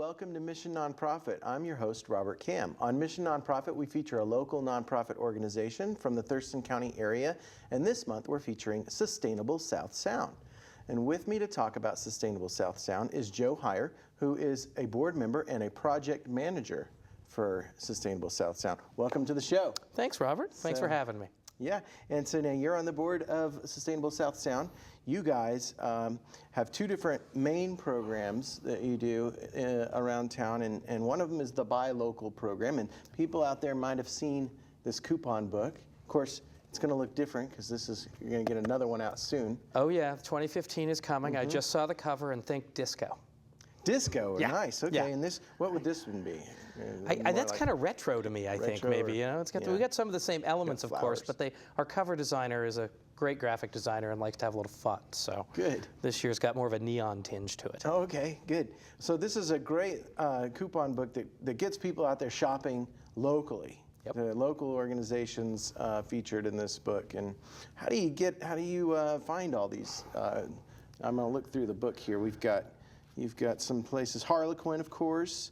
welcome to Mission Nonprofit. I'm your host, Robert Cam. On Mission Nonprofit, we feature a local nonprofit organization from the Thurston County area, and this month we're featuring Sustainable South Sound. And with me to talk about Sustainable South Sound is Joe Hyer, who is a board member and a project manager for Sustainable South Sound. Welcome to the show. Thanks, Robert. Thanks for having me. Yeah, and so now you're on the board of Sustainable South Sound. You guys have two different main programs that you do around town, and one of them is the Buy Local program, and people out there might have seen this coupon book. Of course, it's going to look different because you're going to get another one out soon. Oh yeah, 2015 is coming. I just saw the cover and think disco. Disco, yeah. Nice. Okay, yeah. And what would this one be? That's kind of retro to me, I think, maybe. You know, we got some of the same elements, of course, but our cover designer is a great graphic designer and likes to have a little fun. So good. This year's got more of a neon tinge to it. Oh, okay, good. So this is a great coupon book that gets people out there shopping locally. Yep. The local organizations featured in this book. And how do you find all these? I'm going to look through the book here. You've got some places, Harlequin, of course,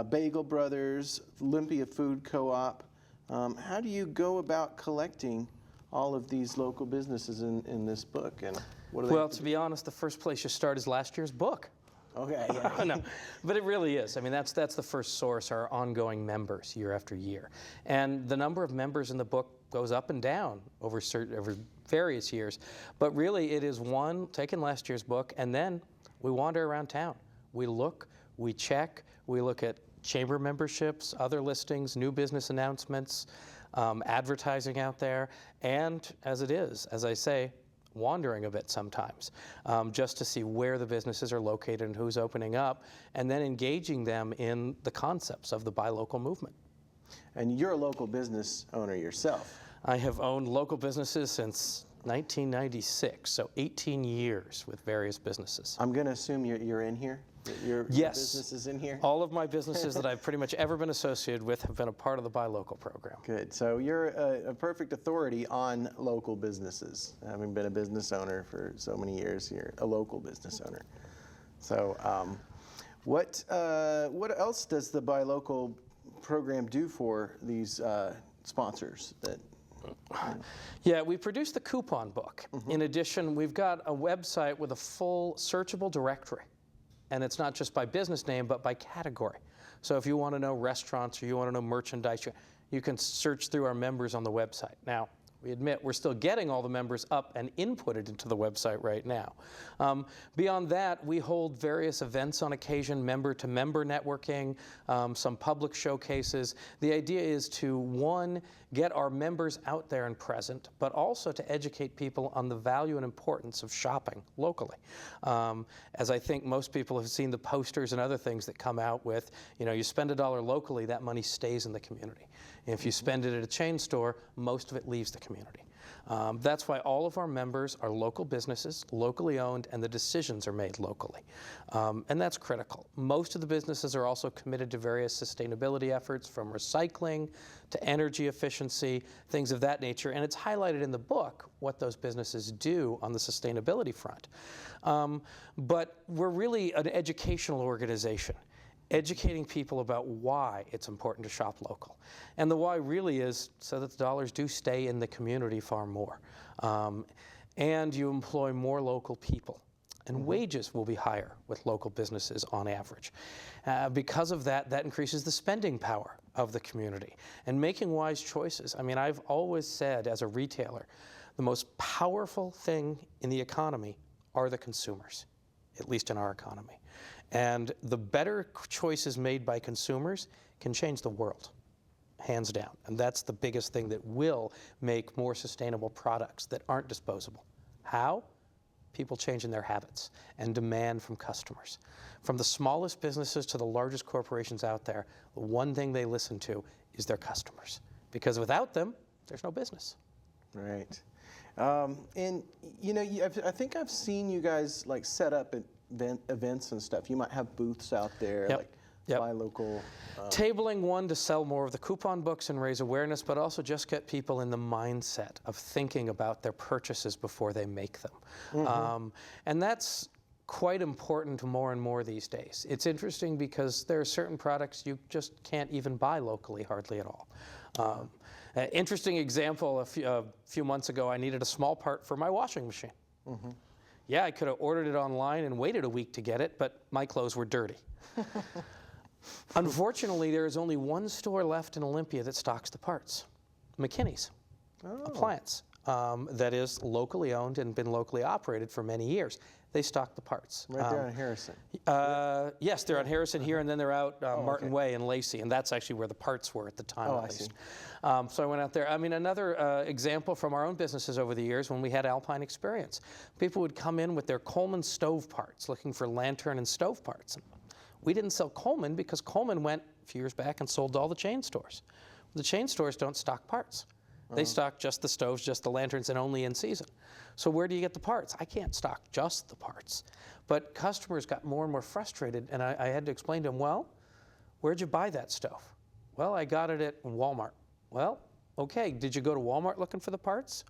Bagel Brothers, Olympia Food Co-op. How do you go about collecting all of these local businesses in this book? And what do they Well, to be honest, the first place you start is last year's book. Okay, yeah. No, but it really is. I mean, that's the first source, our ongoing members year after year. And the number of members in the book goes up and down over various years. But really, it is taking last year's book, and then we wander around town. We look, we check, we look at chamber memberships, other listings, new business announcements, advertising out there, and as I say, wandering a bit sometimes, just to see where the businesses are located and who's opening up, and then engaging them in the concepts of the Buy Local movement. And you're a local business owner yourself. I have owned local businesses since 1996, so 18 years with various businesses. I'm going to assume you're in here? Your business is in here? All of my businesses that I've pretty much ever been associated with have been a part of the Buy Local program. Good. So you're a perfect authority on local businesses. Having been a business owner for so many years, you're a local business owner. So what else does the Buy Local program do for these sponsors? Yeah, we produced the coupon book. In addition, we've got a website with a full searchable directory. And it's not just by business name, but by category. So if you want to know restaurants or you want to know merchandise, you can search through our members on the website. Now, we admit we're still getting all the members up and inputted into the website right now. Beyond that, we hold various events on occasion, member-to-member networking, some public showcases. The idea is to, one, get our members out there and present, but also to educate people on the value and importance of shopping locally. As I think most people have seen the posters and other things that come out with, you spend $1 locally, that money stays in the community. If you spend it at a chain store, most of it leaves the community. That's why all of our members are local businesses, locally owned, and the decisions are made locally. And that's critical. Most of the businesses are also committed to various sustainability efforts, from recycling to energy efficiency, things of that nature. And it's highlighted in the book what those businesses do on the sustainability front. But we're really an educational organization, educating people about why it's important to shop local. And the why really is so that the dollars do stay in the community far more. And you employ more local people. And wages will be higher with local businesses on average. Because of that, that increases the spending power of the community and making wise choices. I mean, I've always said as a retailer, the most powerful thing in the economy are the consumers, at least in our economy. And the better choices made by consumers can change the world, hands down. And that's the biggest thing that will make more sustainable products that aren't disposable. How? People changing their habits and demand from customers. From the smallest businesses to the largest corporations out there, the one thing they listen to is their customers. Because without them, there's no business. Right. And I think I've seen you guys set up at events and stuff. You might have booths out there, Buy Local. Tabling, one, to sell more of the coupon books and raise awareness, but also just get people in the mindset of thinking about their purchases before they make them. And that's quite important more and more these days. It's interesting because there are certain products you just can't even buy locally hardly at all. Interesting example, a few months ago, I needed a small part for my washing machine. Mm-hmm. Yeah, I could have ordered it online and waited a week to get it, but my clothes were dirty. Unfortunately, there is only one store left in Olympia that stocks the parts, McKinney's Appliance, that is locally owned and been locally operated for many years. They stock the parts. Right there on Harrison. Yes, they're on Harrison here, and then they're out Martin Way and Lacey, and that's actually where the parts were at the time, at least. So I went out there. I mean, another example from our own businesses over the years, when we had Alpine Experience, people would come in with their Coleman stove parts, looking for lantern and stove parts. And we didn't sell Coleman because Coleman went a few years back and sold to all the chain stores. The chain stores don't stock parts. They stock just the stoves, just the lanterns, and only in season. So where do you get the parts? I can't stock just the parts. But customers got more and more frustrated, and I had to explain to them, well, where'd you buy that stove? Well, I got it at Walmart. Well, okay, did you go to Walmart looking for the parts?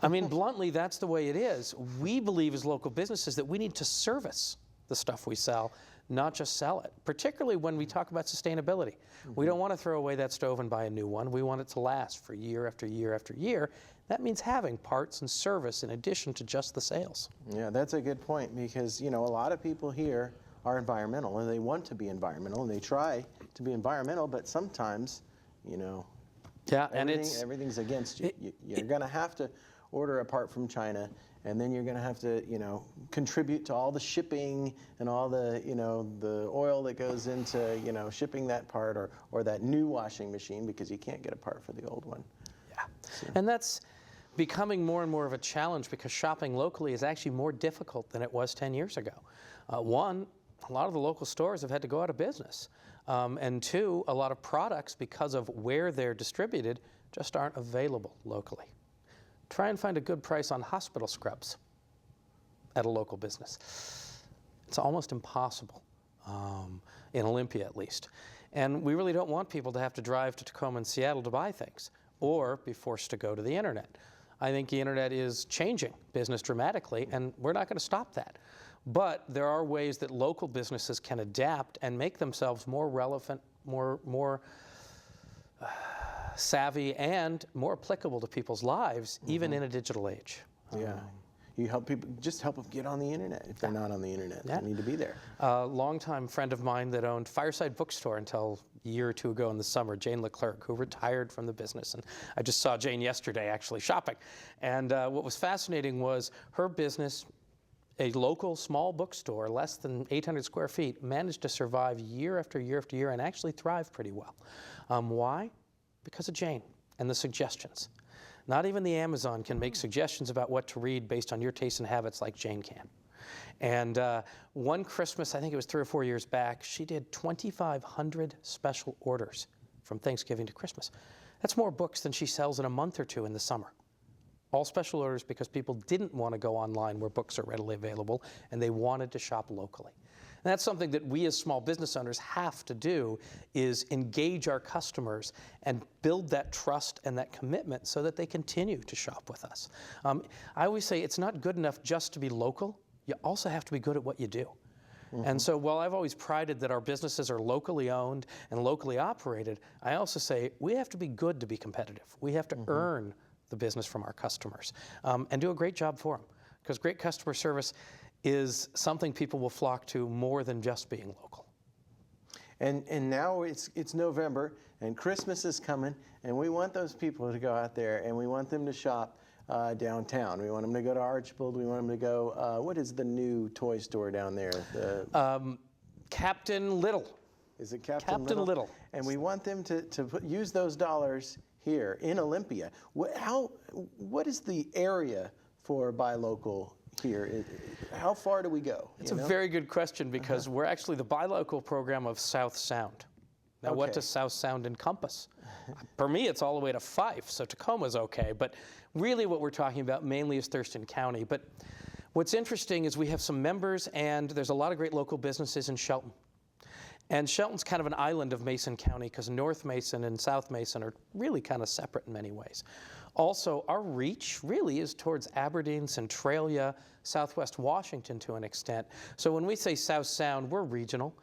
I mean, bluntly, that's the way it is. We believe as local businesses that we need to service the stuff we sell, not just sell it, particularly when we talk about sustainability. Mm-hmm. We don't want to throw away that stove and buy a new one. We want it to last for year after year after year. That means having parts and service in addition to just the sales. Yeah, that's a good point, because, you know, a lot of people here are environmental, and they want to be environmental, and they try to be environmental, but sometimes, you know, everything's against you. You're going to have to order a part from China, and then you're going to have to, you know, contribute to all the shipping and all the, you know, the oil that goes into, you know, shipping that part or that new washing machine, because you can't get a part for the old one. Yeah, so. And that's becoming more and more of a challenge, because shopping locally is actually more difficult than it was 10 years ago. One, a lot of the local stores have had to go out of business. And two, a lot of products, because of where they're distributed, just aren't available locally. Try and find a good price on hospital scrubs at a local business. It's almost impossible, in Olympia at least. And we really don't want people to have to drive to Tacoma and Seattle to buy things, or be forced to go to the internet. I think the internet is changing business dramatically, and we're not going to stop that. But there are ways that local businesses can adapt and make themselves more relevant, more savvy, and more applicable to people's lives, even in a digital age. Yeah. You help people, just help them get on the internet if they're not on the internet. They need to be there. A longtime friend of mine that owned Fireside Bookstore until a year or two ago in the summer, Jane Leclerc, who retired from the business. And I just saw Jane yesterday actually shopping. And what was fascinating was her business, a local small bookstore, less than 800 square feet, managed to survive year after year after year and actually thrive pretty well. Why? Because of Jane and the suggestions. Not even the Amazon can make suggestions about what to read based on your tastes and habits like Jane can. And one Christmas, I think it was 3 or 4 years back, she did 2,500 special orders from Thanksgiving to Christmas. That's more books than she sells in a month or two in the summer. All special orders because people didn't want to go online where books are readily available, and they wanted to shop locally. And that's something that we as small business owners have to do, is engage our customers and build that trust and that commitment so that they continue to shop with us. I always say it's not good enough just to be local. You also have to be good at what you do. Mm-hmm. And so while I've always prided that our businesses are locally owned and locally operated, I also say we have to be good to be competitive. We have to earn the business from our customers and do a great job for them, because great customer service is something people will flock to more than just being local. And now it's November, and Christmas is coming, and we want those people to go out there, and we want them to shop downtown. We want them to go to Archibald. We want them to go, what is the new toy store down there? Captain Little. Is it Captain Little? And we want them to use those dollars here in Olympia. What is the area for buy local here? How far do we go? It's a very good question, because we're actually the buy local program of South Sound. Now, what does South Sound encompass? For me, it's all the way to Fife, so Tacoma's okay. But really what we're talking about mainly is Thurston County. But what's interesting is we have some members, and there's a lot of great local businesses in Shelton. And Shelton's kind of an island of Mason County, because North Mason and South Mason are really kind of separate in many ways. Also, our reach really is towards Aberdeen, Centralia, Southwest Washington to an extent. So when we say South Sound, we're regional.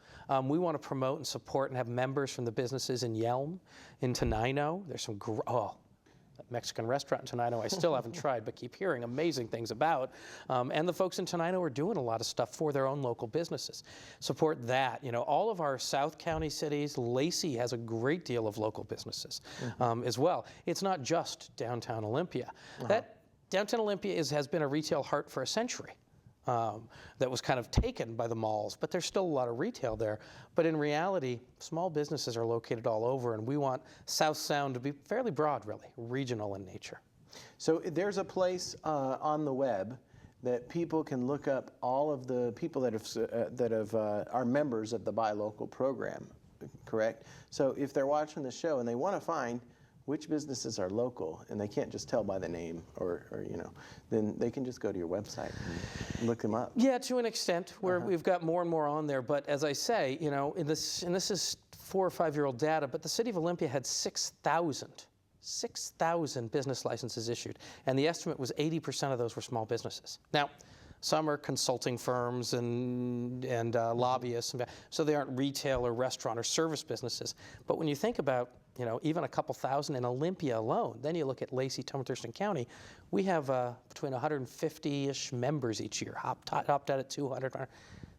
We want to promote and support and have members from the businesses in Yelm, in Tenino. There's some, that Mexican restaurant in Tenino I still haven't tried, but keep hearing amazing things about. And the folks in Tenino are doing a lot of stuff for their own local businesses. Support that. You know, all of our South County cities, Lacey has a great deal of local businesses as well. It's not just downtown Olympia. That downtown Olympia has been a retail heart for a century. That was kind of taken by the malls, but there's still a lot of retail there. But in reality, small businesses are located all over, and we want South Sound to be fairly broad, really, regional in nature. So there's a place on the web that people can look up all of the people that are members of the Buy Local program, correct? So if they're watching the show and they want to find which businesses are local, and they can't just tell by the name, or you know, then they can just go to your website and look them up. Yeah, to an extent, where we've got more and more on there. But as I say, you know, and this is 4 or 5 year old data, but the city of Olympia had 6,000 business licenses issued, and the estimate was 80% of those were small businesses. Now, some are consulting firms and lobbyists, so they aren't retail or restaurant or service businesses. But when you think about, you know, even a couple thousand in Olympia alone, then you look at Lacey, Thurston County, we have between 150-ish members each year, topped out at 200.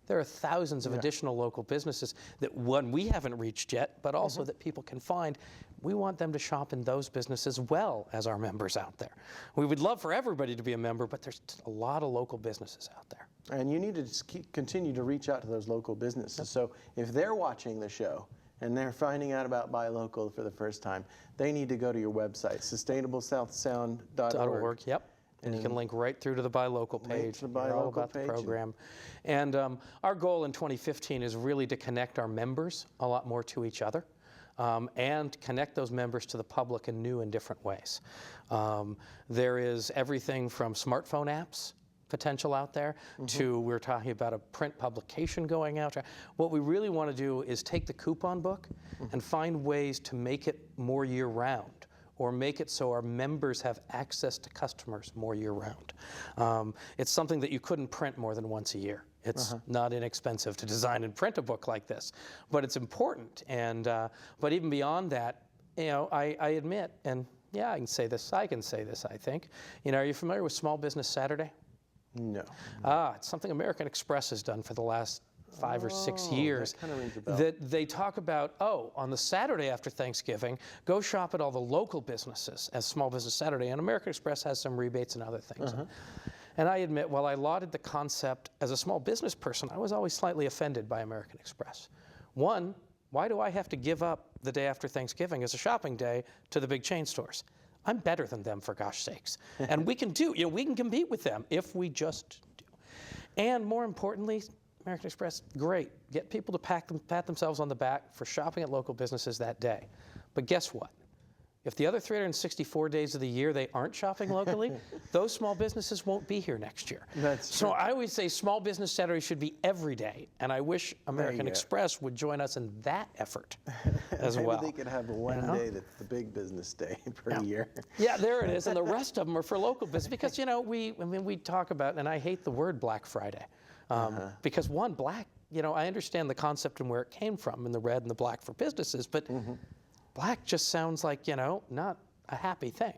There are thousands of additional local businesses that, one, we haven't reached yet, but also that people can find. We want them to shop in those businesses as well as our members out there. We would love for everybody to be a member, but there's a lot of local businesses out there. And you need to just continue to reach out to those local businesses. So if they're watching the show and they're finding out about Buy Local for the first time, they need to go to your website, sustainablesouthsound.org. Yep. And you can link right through to the Buy Local page. All about the program. And our goal in 2015 is really to connect our members a lot more to each other. And connect those members to the public in new and different ways. There is everything from smartphone apps potential out there to, we're talking about a print publication going out. What we really want to do is take the coupon book and find ways to make it more year-round, or make it so our members have access to customers more year-round. It's something that you couldn't print more than once a year. It's not inexpensive to design and print a book like this, but it's important. And but even beyond that, you know, I admit, and yeah, I can say this, I think. You know, are you familiar with Small Business Saturday? No. It's something American Express has done for the last 5 or 6 years. That kind of rings a bell. That they talk about, on the Saturday after Thanksgiving, go shop at all the local businesses as Small Business Saturday, and American Express has some rebates and other things. And I admit, while I lauded the concept as a small business person, I was always slightly offended by American Express. One, why do I have to give up the day after Thanksgiving as a shopping day to the big chain stores? I'm better than them, for gosh sakes. And we can we can compete with them if we just do. And more importantly, American Express, great. Get people to pat themselves on the back for shopping at local businesses that day. But guess what? If the other 364 days of the year they aren't shopping locally, those small businesses won't be here next year. So I always say Small Business Saturday should be every day, and I wish American Express would join us in that effort as well. Maybe they could have one day that's the big business day per year. Yeah, there it is, and the rest of them are for local business because, you know, we talk about, and I hate the word Black Friday, because one, black, you know, I understand the concept and where it came from, and the red and the black for businesses, but black just sounds like, you know, not a happy thing.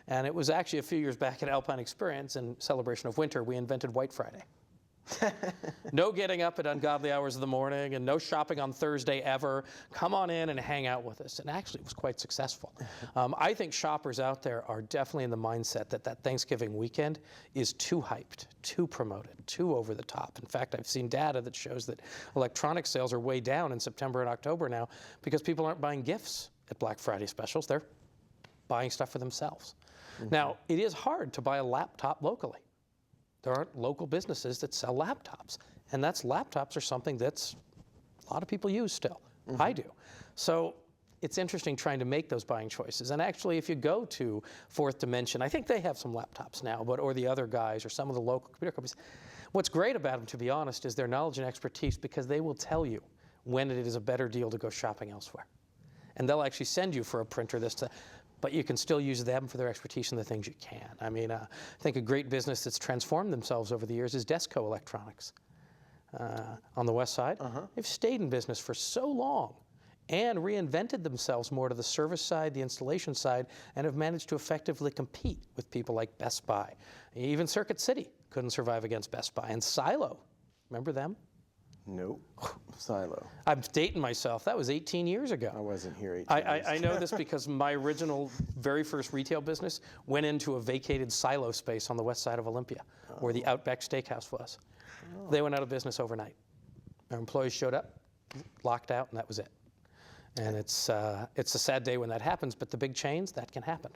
And it was actually a few years back at Alpine Experience in celebration of winter, we invented White Friday. No getting up at ungodly hours of the morning and no shopping on Thursday ever. Come on in and hang out with us. And actually it was quite successful. I think shoppers out there are definitely in the mindset that that Thanksgiving weekend is too hyped, too promoted, too over the top. In fact, I've seen data that shows that electronic sales are way down in September and October now because people aren't buying gifts at Black Friday specials. They're buying stuff for themselves. Now, it is hard to buy a laptop locally. There aren't local businesses that sell laptops. And laptops are something that's a lot of people use still. I do. So it's interesting trying to make those buying choices. And actually, if you go to Fourth Dimension, I think they have some laptops now, or the other guys, or some of the local computer companies. What's great about them, to be honest, is their knowledge and expertise, because they will tell you when it is a better deal to go shopping elsewhere. And they'll actually send you for a printer but you can still use them for their expertise in the things you can. I mean, I think a great business that's transformed themselves over the years is Desco Electronics on the west side. They've stayed in business for so long and reinvented themselves more to the service side, the installation side, and have managed to effectively compete with people like Best Buy. Even Circuit City couldn't survive against Best Buy. And Silo, remember them? Nope. Silo. I'm dating myself. That was 18 years ago. I wasn't here 18 years. I know this because my original, very first retail business went into a vacated Silo space on the west side of Olympia, where the Outback Steakhouse was. They went out of business overnight. Our employees showed up, locked out, and that was it. And it's a sad day when that happens, but the big chains, that can happen.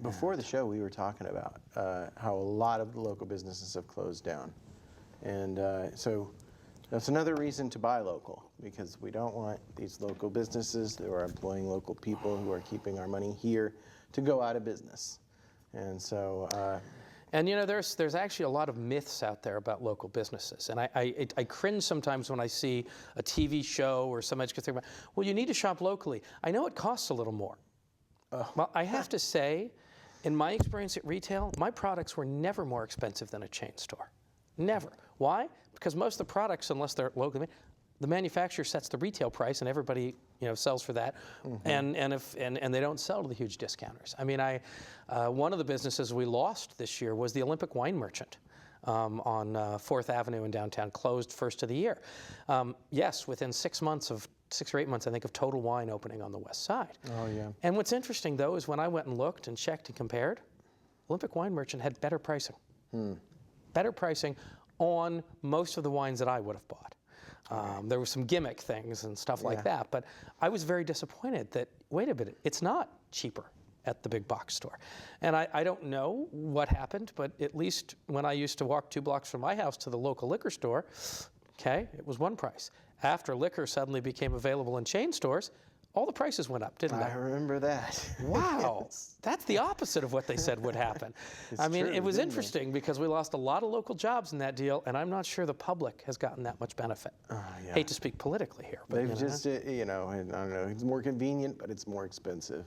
Before the show, we were talking about how a lot of the local businesses have closed down. And so that's another reason to buy local, because we don't want these local businesses that are employing local people who are keeping our money here to go out of business. And so... and you know, there's actually a lot of myths out there about local businesses. And I cringe sometimes when I see a TV show or somebody gets thinking about, well, you need to shop locally. I know it costs a little more. Well, I have to say, in my experience at retail, my products were never more expensive than a chain store. Never. Why? Because most of the products, unless they're locally made, the manufacturer sets the retail price, and everybody, sells for that, and they don't sell to the huge discounters. I mean, one of the businesses we lost this year was the Olympic Wine Merchant on 4th Avenue in downtown, closed first of the year. Yes, within 6 or 8 months, I think, of Total Wine opening on the west side. Oh yeah. And what's interesting though is when I went and looked and checked and compared, Olympic Wine Merchant had better pricing. Better pricing on most of the wines that I would have bought. There were some gimmick things and stuff like that, but I was very disappointed that, wait a minute, it's not cheaper at the big box store. And I don't know what happened, but at least when I used to walk 2 blocks from my house to the local liquor store, okay, it was one price. After liquor suddenly became available in chain stores, all the prices went up, didn't they? I remember that. Wow, that's the opposite of what they said would happen. I mean, it was interesting because we lost a lot of local jobs in that deal, and I'm not sure the public has gotten that much benefit. Hate to speak politically here, but they've just, I don't know, it's more convenient, but it's more expensive,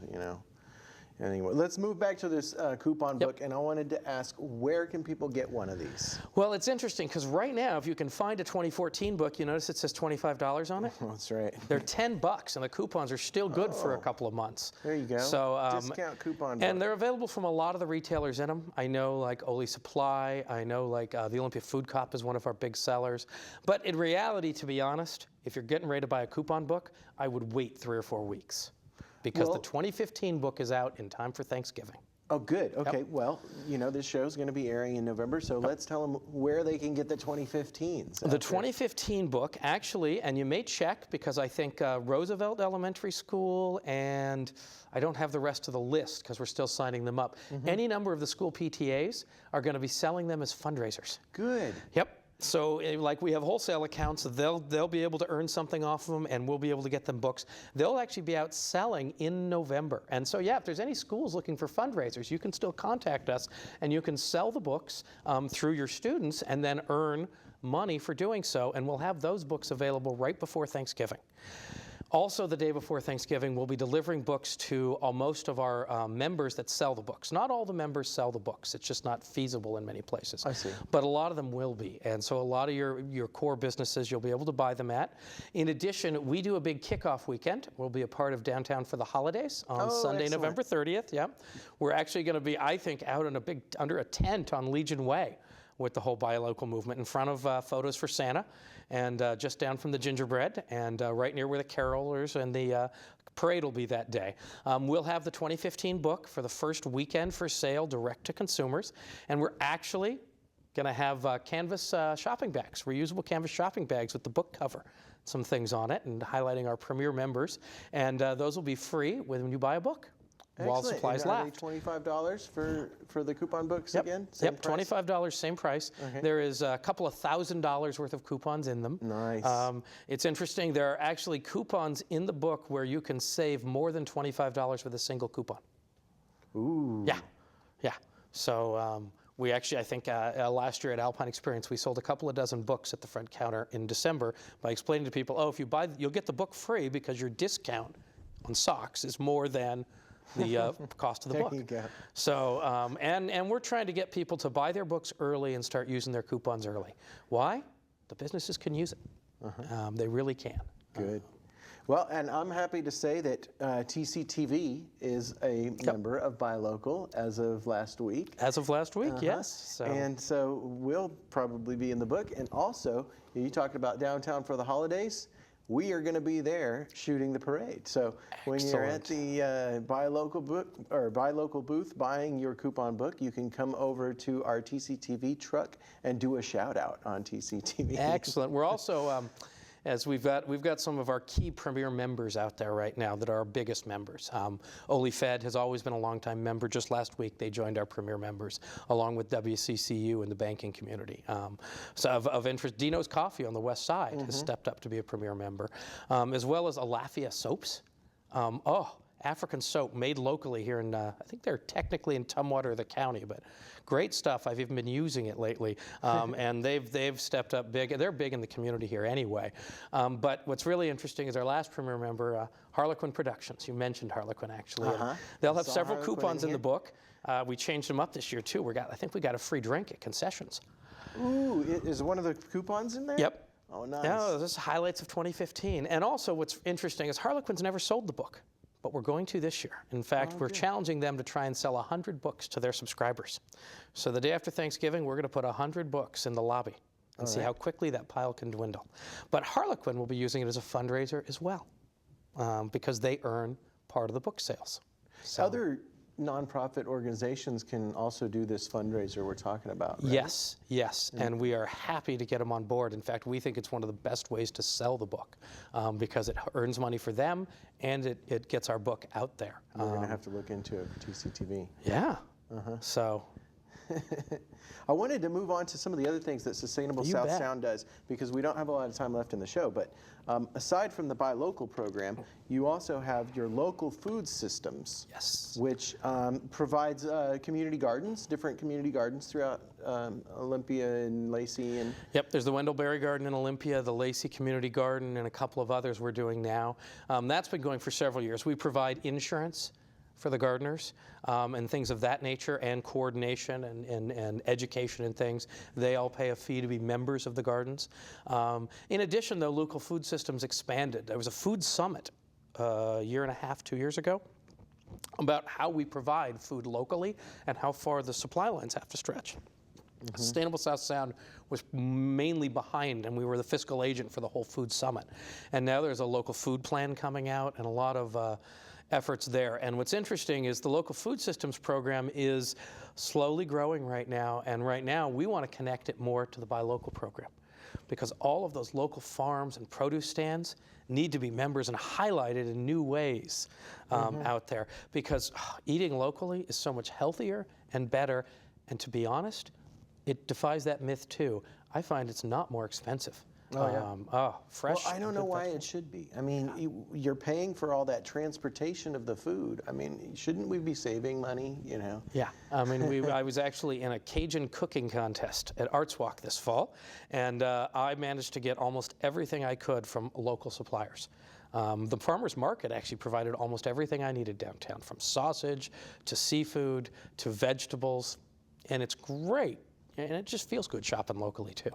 Anyway, let's move back to this coupon book, and I wanted to ask, where can people get one of these? Well, it's interesting, because right now, if you can find a 2014 book, you notice it says $25 on it? That's right. They're $10, and the coupons are still good for a couple of months. There you go. So, discount coupon book. And they're available from a lot of the retailers in them. I know, like Oli Supply. I know, like the Olympia Food Cop is one of our big sellers. But in reality, to be honest, if you're getting ready to buy a coupon book, I would wait 3 or 4 weeks. Because the 2015 book is out in time for Thanksgiving. Oh, good. Okay. Well, this show's going to be airing in November, so let's tell them where they can get the 2015s. The 2015 book, actually, and you may check, because I think Roosevelt Elementary School, and I don't have the rest of the list because we're still signing them up. Any number of the school PTAs are going to be selling them as fundraisers. Good. Yep. So, like, we have wholesale accounts, they'll be able to earn something off of them, and we'll be able to get them books. They'll actually be out selling in November. And so, yeah, if there's any schools looking for fundraisers, you can still contact us, and you can sell the books through your students and then earn money for doing so, and we'll have those books available right before Thanksgiving. Also, the day before Thanksgiving, we'll be delivering books to most of our members that sell the books. Not all the members sell the books. It's just not feasible in many places. I see. But a lot of them will be. And so a lot of your core businesses, you'll be able to buy them at. In addition, we do a big kickoff weekend. We'll be a part of Downtown for the Holidays on Sunday, excellent. November 30th. Yeah. We're actually going to be, I think, out in under a tent on Legion Way with the whole Buy Local movement, in front of Photos for Santa, and just down from the gingerbread, and right near where the carolers and the parade will be that day. We'll have the 2015 book for the first weekend for sale direct to consumers, and we're actually going to have canvas shopping bags, reusable canvas shopping bags with the book cover, some things on it, and highlighting our premier members, and those will be free when you buy a book. While supplies last. $25 for the coupon books again? Yep, $25, same price. Okay. There is a couple of $1,000s worth of coupons in them. Nice. It's interesting, there are actually coupons in the book where you can save more than $25 with a single coupon. Ooh. Yeah. So we actually, I think last year at Alpine Experience, we sold a couple of dozen books at the front counter in December by explaining to people, if you buy, you'll get the book free because your discount on socks is more than the cost of the book. There you go. So, and we're trying to get people to buy their books early and start using their coupons early. Why? The businesses can use it. They really can. Good. Well, and I'm happy to say that TCTV is a member of Buy Local as of last week. As of last week, yes. So. And so we'll probably be in the book. And also, you talked about downtown for the holidays. We are going to be there shooting the parade. So when you're at the Buy Local book or Buy Local booth buying your coupon book, you can come over to our TCTV truck and do a shout out on TCTV. Excellent. We're also, as we've got some of our key premier members out there right now that are our biggest members. Ole Fed has always been a longtime member. Just last week, they joined our premier members, along with WCCU and the banking community. So of interest, Dino's Coffee on the west side has stepped up to be a premier member, as well as Alafia Soaps. African soap made locally here in, I think they're technically in Tumwater, the county, but great stuff. I've even been using it lately, and they've stepped up big. They're big in the community here anyway. But what's really interesting is our last premier member, Harlequin Productions. You mentioned Harlequin actually. They'll have several coupons in the book. We changed them up this year too. I think we got a free drink at concessions. Ooh, is one of the coupons in there? Yep. Oh, nice. No, this is highlights of 2015. And also what's interesting is Harlequin's never sold the book, but we're going to this year. In fact, we're challenging them to try and sell 100 books to their subscribers. So the day after Thanksgiving, we're going to put 100 books in the lobby and see how quickly that pile can dwindle. But Harlequin will be using it as a fundraiser as well, because they earn part of the book sales. So. Other nonprofit organizations can also do this fundraiser we're talking about, right? Yes, and we are happy to get them on board. In fact, we think it's one of the best ways to sell the book because it earns money for them and it gets our book out there. We're going to have to look into it for TCTV. Yeah. So. I wanted to move on to some of the other things that Sustainable South Sound does because we don't have a lot of time left in the show. But aside from the Buy Local program, you also have your local food systems, which provides community gardens, different community gardens throughout Olympia and Lacey. And Yep, there's the Wendell Berry Garden in Olympia, the Lacey Community Garden, and a couple of others we're doing now. That's been going for several years. We provide insurance for the gardeners and things of that nature, and coordination and education and things. They all pay a fee to be members of the gardens. In addition, though, local food systems expanded. There was a food summit a year and a half, 2 years ago, about how we provide food locally and how far the supply lines have to stretch. Sustainable South Sound was mainly behind, and we were the fiscal agent for the whole food summit. And now there's a local food plan coming out and a lot of efforts there. And what's interesting is the local food systems program is slowly growing right now, and right now we want to connect it more to the Buy Local program because all of those local farms and produce stands need to be members and highlighted in new ways out there because eating locally is so much healthier and better, and to be honest, it defies that myth too. I find it's not more expensive. Fresh. Well, I don't know why it should be. I mean, you're paying for all that transportation of the food. I mean, shouldn't we be saving money, you know? Yeah. I mean, I was actually in a Cajun cooking contest at Arts Walk this fall, and I managed to get almost everything I could from local suppliers. The farmers market actually provided almost everything I needed downtown, from sausage to seafood to vegetables, and it's great. And it just feels good shopping locally, too.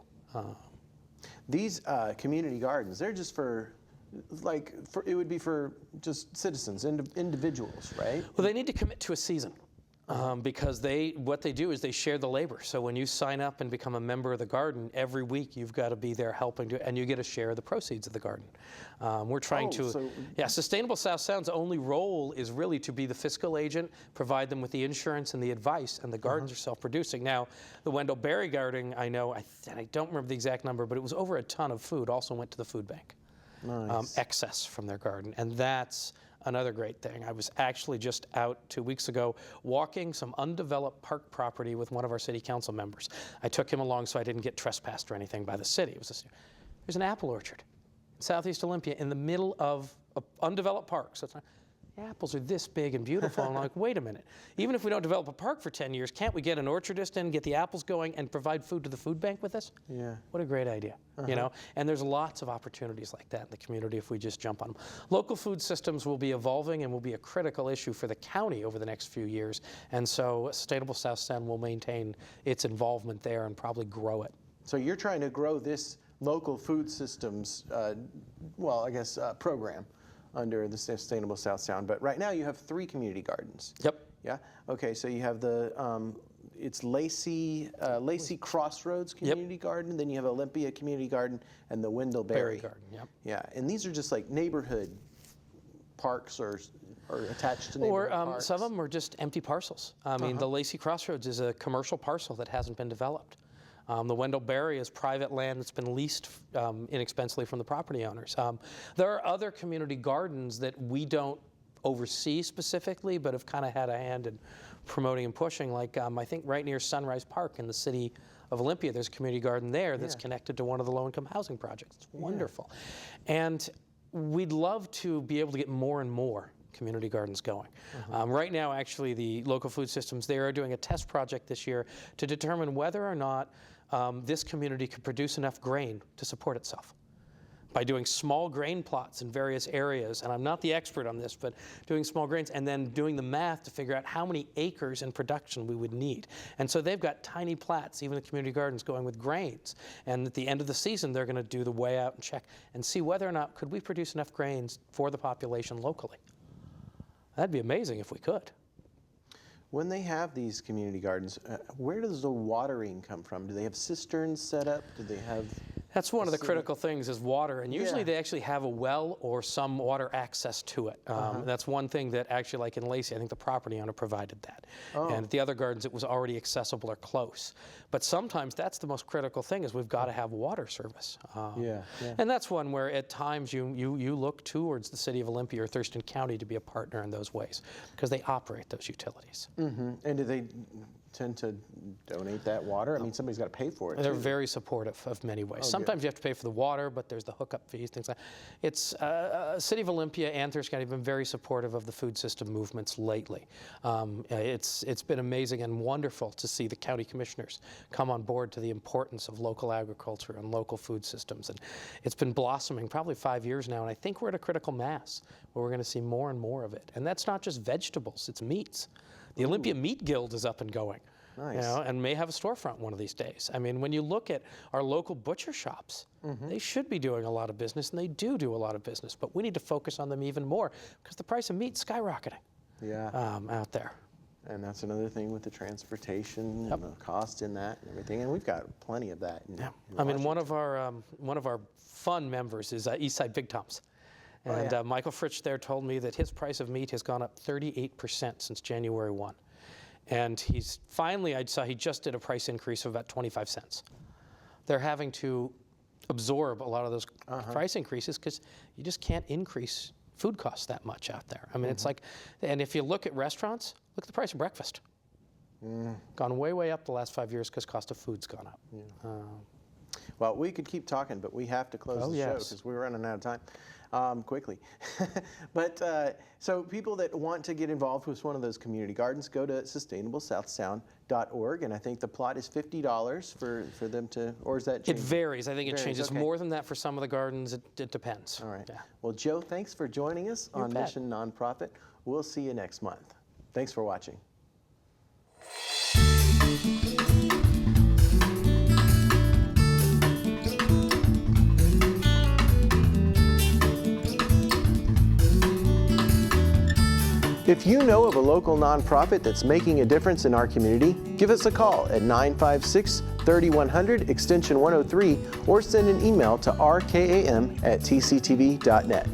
These community gardens, they're just it would be for just citizens, individuals, right? Well, they need to commit to a season because what they do is they share the labor. So when you sign up and become a member of the garden, every week you've got to be there helping and you get a share of the proceeds of the garden. We're trying Sustainable South Sound's only role is really to be the fiscal agent, provide them with the insurance and the advice, and the gardens are self-producing. Now, the Wendell Berry Garden, I know, I don't remember the exact number, but it was over a ton of food, also went to the food bank. Nice. Excess from their garden, and that's another great thing. I was actually just out 2 weeks ago walking some undeveloped park property with one of our city council members. I took him along so I didn't get trespassed or anything by the city. There's an apple orchard in Southeast Olympia in the middle of an undeveloped park. So the apples are this big and beautiful. And I'm like, wait a minute. Even if we don't develop a park for 10 years, can't we get an orchardist in, get the apples going, and provide food to the food bank with this? Yeah. What a great idea, you know? And there's lots of opportunities like that in the community if we just jump on them. Local food systems will be evolving and will be a critical issue for the county over the next few years. And so Sustainable South Sound will maintain its involvement there and probably grow it. So you're trying to grow this local food systems, program under the Sustainable South Sound. But right now you have 3 community gardens. Yep. Yeah. Okay. So you have the it's Lacey Crossroads Community Garden. Then you have Olympia Community Garden and the Wendell-Berry Garden. Yep. Yeah. And these are just like neighborhood parks or attached to neighborhood parks. Some of them are just empty parcels. I mean, the Lacey Crossroads is a commercial parcel that hasn't been developed. The Wendell-Berry is private land that's been leased inexpensively from the property owners. There are other community gardens that we don't oversee specifically, but have kind of had a hand in promoting and pushing. Like I think right near Sunrise Park in the city of Olympia, there's a community garden there that's connected to one of the low-income housing projects. It's wonderful. And we'd love to be able to get more and more community gardens going. Right now, actually, the local food systems, they are doing a test project this year to determine whether or not this community could produce enough grain to support itself by doing small grain plots in various areas. And I'm not the expert on this, but doing small grains and then doing the math to figure out how many acres in production we would need. And so they've got tiny plats, even the community gardens, going with grains. And at the end of the season, they're going to do the weigh out and check and see whether or not could we produce enough grains for the population locally. That'd be amazing if we could. When they have these community gardens, where does the watering come from? Do they have cisterns set up? Do they have... That's one of the critical things is water, and usually they actually have a well or some water access to it. That's one thing that actually, like in Lacey, I think the property owner provided that. And at the other gardens, it was already accessible or close. But sometimes that's the most critical thing is we've got to have water service. And that's one where at times you look towards the city of Olympia or Thurston County to be a partner in those ways because they operate those utilities. And do they tend to donate that water? I mean, somebody's got to pay for it. They're very supportive of many ways. Sometimes you have to pay for the water, but there's the hookup fees, things like that. It's City of Olympia and Thurston County have been very supportive of the food system movements lately. It's been amazing and wonderful to see the county commissioners come on board to the importance of local agriculture and local food systems. And it's been blossoming probably 5 years now, and I think we're at a critical mass where we're going to see more and more of it. And that's not just vegetables, it's meats. The Olympia Meat Guild is up and going. Nice. You know, and may have a storefront one of these days. I mean, when you look at our local butcher shops, they should be doing a lot of business, and they do a lot of business, but we need to focus on them even more because the price of meat's skyrocketing out there. And that's another thing with the transportation and the cost in that and everything, and we've got plenty of that. I mean, one of our fun members is Eastside Big Tom's. And Michael Fritsch there told me that his price of meat has gone up 38% since January 1. And he's finally, I saw he just did a price increase of about 25 cents. They're having to absorb a lot of those price increases because you just can't increase food costs that much out there. I mean, it's like, and if you look at restaurants, look at the price of breakfast. Gone way, way up the last 5 years because cost of food's gone up. Well, we could keep talking, but we have to close the show because we're running out of time quickly. But so people that want to get involved with one of those community gardens, go to sustainablesouthsound.org, and I think the plot is $50 for them to, or is that changing? It varies. I think it changes more than that for some of the gardens. It depends. All right. Well, Joe, thanks for joining us on Mission Nonprofit. We'll see you next month. Thanks for watching. If you know of a local nonprofit that's making a difference in our community, give us a call at 956-3100 extension 103 or send an email to rkam@tctv.net.